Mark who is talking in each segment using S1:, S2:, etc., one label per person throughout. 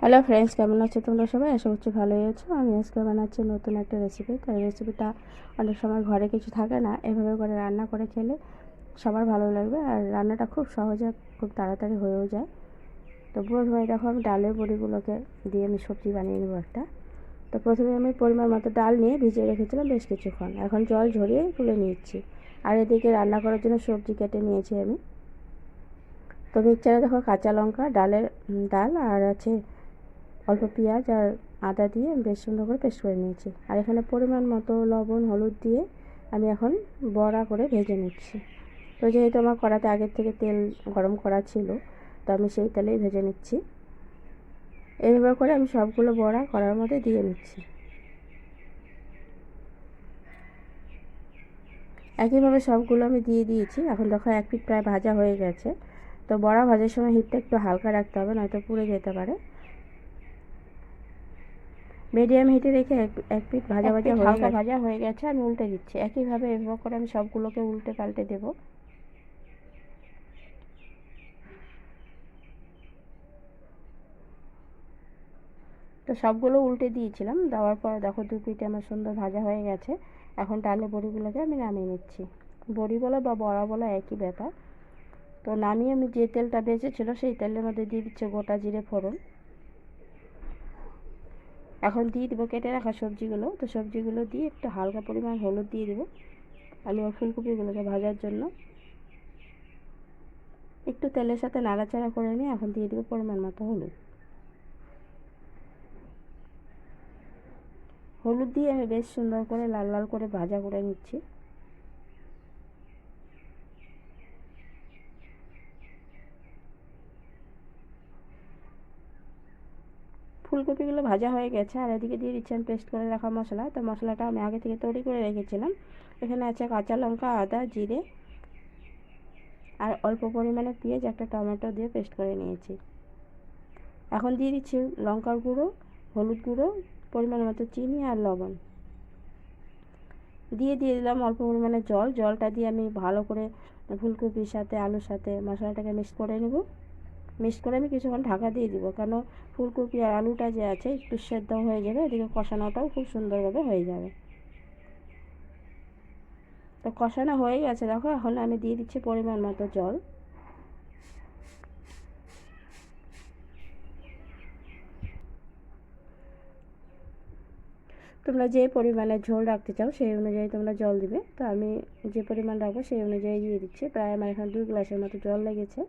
S1: Hello friends, কেমন আছো তোমরা সবাই? আশা করছি ভালোই আছো। আমি আজকে বানাচ্ছি নতুন একটা রেসিপি। তো এই রেসিপিটা অনেক সময় ঘরে কিছু থাকে না, এভাবে করে রান্না করে খেলে সবার ভালো লাগবে। আর রান্নাটা খুব সহজে, খুব তাড়াতাড়ি হয়েও যায়। তো প্রথমে দেখো, আমি ডালের বড়িগুলোকে দিয়ে আমি সবজি বানিয়ে নেবো একটা। তো প্রথমে আমি পরিমাণ মতো ডাল নিয়ে ভিজিয়ে রেখেছিলাম বেশ কিছুক্ষণ। এখন জল ঝরিয়ে তুলে নিচ্ছি। আর এদিকে রান্না করার জন্য সবজি কেটে নিয়েছি আমি। তো মিক্সচারে দেখো কাঁচা লঙ্কা, ডাল আর আছে অল্প পেঁয়াজ আর আদা দিয়ে বেশ সুন্দর করে পেস্ট করে নিয়েছি। আর এখানে পরিমাণ মতো লবণ, হলুদ দিয়ে আমি এখন বড়া করে ভেজে নিচ্ছি। তো যেহেতু আমার কড়াতে আগের থেকে তেল গরম করা ছিল, তো আমি সেই তেলেই ভেজে নিচ্ছি। এইভাবে করে আমি সবগুলো বড়া কড়ার মধ্যে দিয়ে নিচ্ছি। একইভাবে সবগুলো আমি দিয়ে দিয়েছি। এখন দেখো এক পিঠ প্রায় ভাজা হয়ে গেছে। তো বড়া ভাজার সময় হিটটা একটু হালকা রাখতে হবে, নয়তো পুড়ে যেতে পারে। মিডিয়াম হিটে রেখে এক পিঠ হালকা ভাজা হয়ে গেছে, আমি উল্টে দিচ্ছি। একইভাবে এভাবে করে আমি সবগুলোকে উল্টে পাল্টে দেবো। তো সবগুলো উল্টে দিয়েছিলাম, দেওয়ার পর দেখো দু পিঠে আমার সুন্দর ভাজা হয়ে গেছে। এখন ডালের বড়িগুলোকে আমি নামিয়ে নিচ্ছি। বড়ি বলা বা বড়া বলা একই ব্যাপার। তো নামিয়ে আমি যে তেলটা বেঁচেছিল সেই তেলের মধ্যে দিয়ে দিচ্ছে গোটা জিরে ফোড়ন। এখন দিয়ে দেবো কেটে রাখা সবজিগুলো। তো সবজিগুলো দিয়ে একটু হালকা পরিমাণ হলুদ দিয়ে দেবো আমি ওই ফুলকপিগুলোকে ভাজার জন্য। একটু তেলের সাথে নাড়াচাড়া করে নিয়ে এখন দিয়ে দেবো পরিমাণ মতো হলুদ দিয়ে আমি বেশ সুন্দর করে লাল লাল করে ভাজা করে নিচ্ছি। ফুলকপিগুলো ভাজা হয়ে গেছে। আর এদিকে দিয়ে দিচ্ছি আমি পেস্ট করে রাখা মশলা। তো মশলাটা আমি আগে থেকে তৈরি করে রেখেছিলাম। এখানে আছে কাঁচা লঙ্কা, আদা, জিরে আর অল্প পরিমাণে পেঁয়াজ, একটা টমেটো দিয়ে পেস্ট করে নিয়েছি। এখন দিয়ে দিচ্ছি লঙ্কার গুঁড়ো, হলুদ গুঁড়ো, পরিমাণ মতো চিনি আর লবণ দিয়ে দিলাম অল্প পরিমাণে জল। জলটা দিয়ে আমি ভালো করে ফুলকপির সাথে আলুর সাথে মশলাটাকে মিক্স করে নেব। মিক্স করে আমি কিছুক্ষণ ঢাকা দিয়ে দিব, কেন ফুলকপি আর আলুটা যে আছে একটু সেদ্ধ হয়ে যাবে, এদিকে কষানোটাও খুব সুন্দরভাবে হয়ে যাবে। তো কষানো হয়ে গেছে দেখো, এখন আমি দিয়ে দিচ্ছি পরিমাণ মতো জল। তোমরা যে পরিমাণে ঝোল রাখতে চাও সেই অনুযায়ী তোমরা জল দিবে। তো আমি যে পরিমাণ রাখবো সেই অনুযায়ী দিয়ে দিচ্ছি। প্রায় আমার এখানে 2 গ্লাসের মতো জল লেগেছে।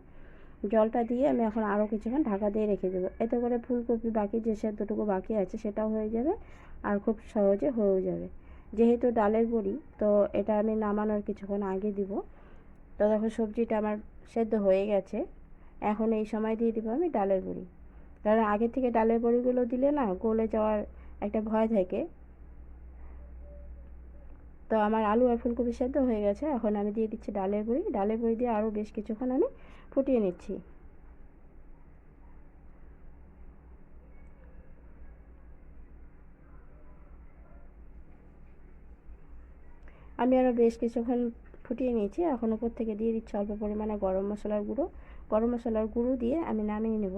S1: জলটা দিয়ে আমি এখন আরও কিছুক্ষণ ঢাকা দিয়ে রেখে দেবো। এতে করে ফুলকপি বাকি যে সেদ্ধটুকু বাকি আছে সেটাও হয়ে যাবে আর খুব সহজে হয়েও যাবে। যেহেতু ডালের বড়ি, তো এটা আমি নামানোর কিছুক্ষণ আগে দিব। তো দেখো সবজিটা আমার সেদ্ধ হয়ে গেছে। এখন এই সময় দিয়ে দিব আমি ডালের বড়ি। কারণ আগে থেকে ডালের বড়িগুলো দিলে না গলে যাওয়ার একটা ভয় থাকে। তো আমার আলু আর ফুলকপি সেদ্ধ হয়ে গেছে। এখন আমি দিয়ে দিচ্ছি ডালের বড়ি। ডালের বড়ি দিয়ে আরও বেশ কিছুক্ষণ আমি ফুটিয়ে নিচ্ছি। আমি আরও বেশ কিছুক্ষণ ফুটিয়ে নিয়েছি। এখন উপর থেকে দিয়ে দিচ্ছি অল্প পরিমাণে গরম মশলার গুঁড়ো। গরম মশলার গুঁড়ো দিয়ে আমি নামিয়ে নেব।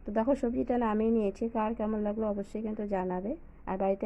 S1: তো দেখো সবজিটা নামিয়ে নিয়েছি। কার কেমন লাগলো অবশ্যই কিন্তু জানাবে। আর বাড়িতে